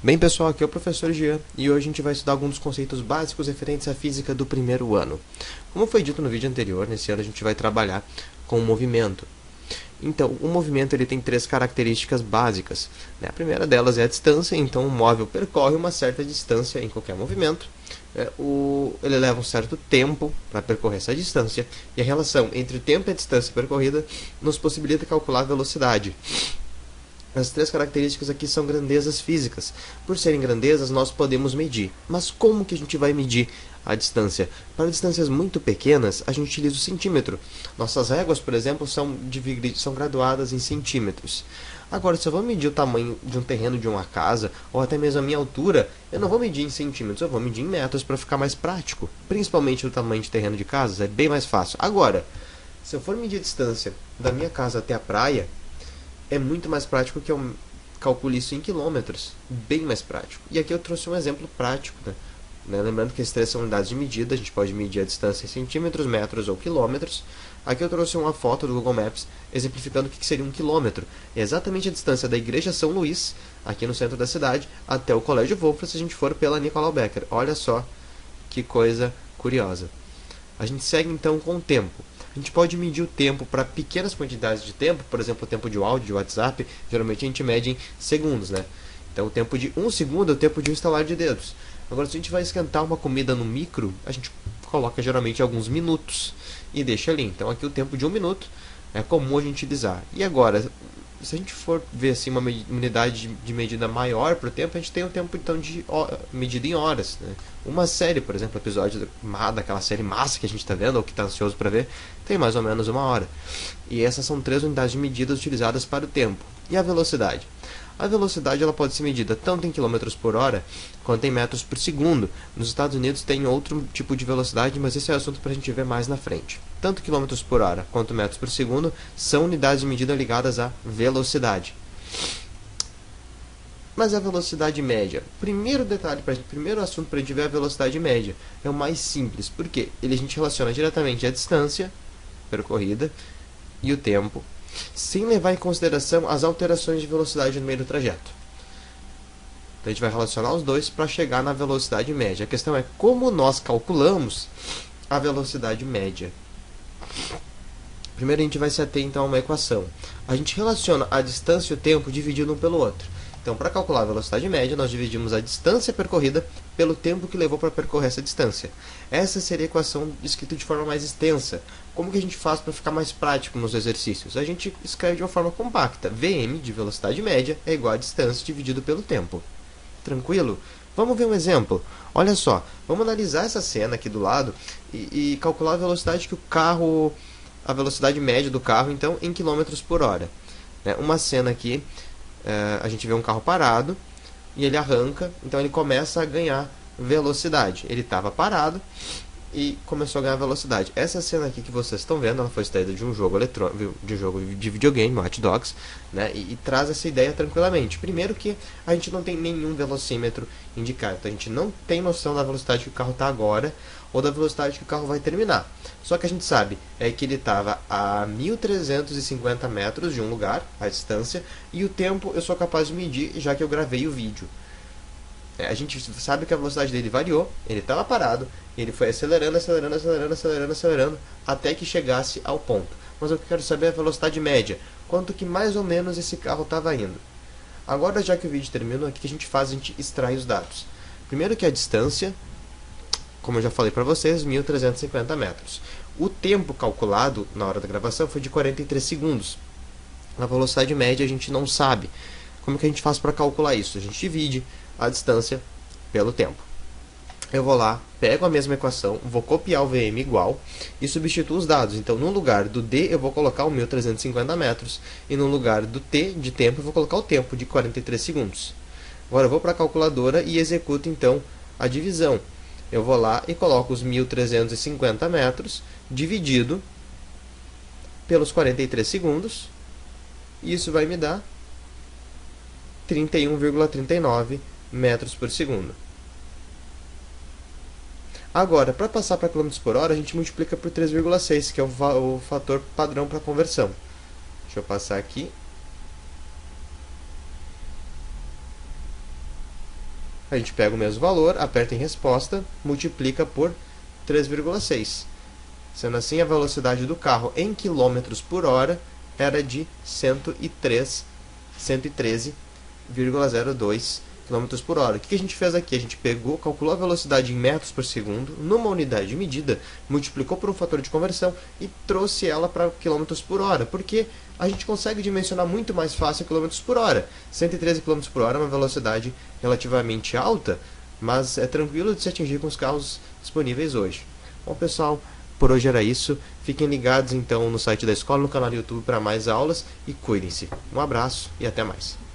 Bem, pessoal, aqui é o professor Jean e hoje a gente vai estudar alguns dos conceitos básicos referentes à física do primeiro ano. Como foi dito no vídeo anterior, nesse ano a gente vai trabalhar com o movimento. Então, o movimento ele tem três características básicas, né? A primeira delas é a distância, então o móvel percorre uma certa distância em qualquer movimento. Ele leva um certo tempo para percorrer essa distância e a relação entre o tempo e a distância percorrida nos possibilita calcular a velocidade. As três características aqui são grandezas físicas. Por serem grandezas, nós podemos medir. Mas como que a gente vai medir a distância? Para distâncias muito pequenas, a gente utiliza o centímetro. Nossas réguas, por exemplo, são graduadas em centímetros. Agora, se eu vou medir o tamanho de um terreno de uma casa, ou até mesmo a minha altura, eu não vou medir em centímetros, eu vou medir em metros para ficar mais prático. Principalmente o tamanho de terreno de casas, é bem mais fácil. Agora, se eu for medir a distância da minha casa até a praia, é muito mais prático que eu calcule isso em quilômetros. Bem mais prático. E aqui eu trouxe um exemplo prático, né? Lembrando que esses três são unidades de medida, a gente pode medir a distância em centímetros, metros ou quilômetros. Aqui eu trouxe uma foto do Google Maps exemplificando o que seria um quilômetro. É exatamente a distância da Igreja São Luís, aqui no centro da cidade, até o Colégio Wolfram, se a gente for pela Nicolau Becker. Olha só que coisa curiosa. A gente segue então com o tempo. A gente pode medir o tempo para pequenas quantidades de tempo, por exemplo, o tempo de áudio de WhatsApp, geralmente a gente mede em segundos, né? Então o tempo de 1 segundo é o tempo de um estalar de dedos. Agora, se a gente vai esquentar uma comida no micro, a gente coloca geralmente alguns minutos e deixa ali. Então aqui o tempo de 1 minuto é comum a gente utilizar. E agora, se a gente for ver assim, uma unidade de medida maior para o tempo, a gente tem o tempo então de medida em horas, né? Uma série, por exemplo, episódio daquela série massa que a gente está vendo ou que está ansioso para ver, tem mais ou menos 1 hora. E essas são três unidades de medidas utilizadas para o tempo. E a velocidade? A velocidade ela pode ser medida tanto em km por hora quanto em metros por segundo. Nos Estados Unidos tem outro tipo de velocidade, mas esse é assunto para a gente ver mais na frente. Tanto km por hora quanto metros por segundo são unidades de medida ligadas à velocidade. Mas a velocidade média? Primeiro assunto para a gente ver a velocidade média. É o mais simples. Por quê? A gente relaciona diretamente a distância percorrida e o tempo, sem levar em consideração as alterações de velocidade no meio do trajeto. Então a gente vai relacionar os dois para chegar na velocidade média. A questão é como nós calculamos a velocidade média. Primeiro a gente vai se ater então a uma equação. A gente relaciona a distância e o tempo dividindo um pelo outro. Então, para calcular a velocidade média, nós dividimos a distância percorrida pelo tempo que levou para percorrer essa distância. Essa seria a equação escrita de forma mais extensa. Como que a gente faz para ficar mais prático nos exercícios? A gente escreve de uma forma compacta. Vm, de velocidade média, é igual a distância dividido pelo tempo. Tranquilo? Vamos ver um exemplo. Olha só, vamos analisar essa cena aqui do lado e calcular a velocidade que o carro... a velocidade média do carro, então, em km por hora. Uma cena aqui... a gente vê um carro parado e ele arranca, então ele começa a ganhar velocidade. Ele estava parado e começou a ganhar velocidade. Essa cena aqui que vocês estão vendo, ela foi extraída de um jogo de videogame, Watch Dogs, né? E traz essa ideia tranquilamente. Primeiro que a gente não tem nenhum velocímetro indicado, então a gente não tem noção da velocidade que o carro está agora ou da velocidade que o carro vai terminar. Só que a gente sabe que ele estava a 1.350 metros de um lugar, a distância, e o tempo eu sou capaz de medir, já que eu gravei o vídeo. A gente sabe que a velocidade dele variou, ele estava parado, ele foi acelerando, até que chegasse ao ponto. Mas eu quero saber a velocidade média, quanto que mais ou menos esse carro estava indo. Agora, já que o vídeo terminou, o que a gente faz? A gente extrai os dados. Primeiro que a distância, como eu já falei para vocês, 1.350 metros. O tempo calculado na hora da gravação foi de 43 segundos. A velocidade média a gente não sabe. Como que a gente faz para calcular isso? A gente divide a distância pelo tempo. Eu vou lá, pego a mesma equação, vou copiar o Vm igual e substituo os dados. Então, no lugar do D, eu vou colocar o 1.350 metros. E no lugar do T, de tempo, eu vou colocar o tempo, de 43 segundos. Agora, eu vou para a calculadora e executo, então, a divisão. Eu vou lá e coloco os 1.350 metros dividido pelos 43 segundos. E isso vai me dar 31,39 metros por segundo. Agora, para passar para km por hora, a gente multiplica por 3,6, que é o fator padrão para conversão. Deixa eu passar aqui. A gente pega o mesmo valor, aperta em resposta, multiplica por 3,6. Sendo assim, a velocidade do carro em quilômetros por hora era de 113,02 km por hora. O que a gente fez aqui? A gente calculou a velocidade em metros por segundo, numa unidade de medida, multiplicou por um fator de conversão e trouxe ela para quilômetros por hora, porque a gente consegue dimensionar muito mais fácil quilômetros por hora. 113 km por hora é uma velocidade relativamente alta, mas é tranquilo de se atingir com os carros disponíveis hoje. Bom, pessoal, por hoje era isso. Fiquem ligados então no site da escola, no canal do YouTube para mais aulas e cuidem-se. Um abraço e até mais.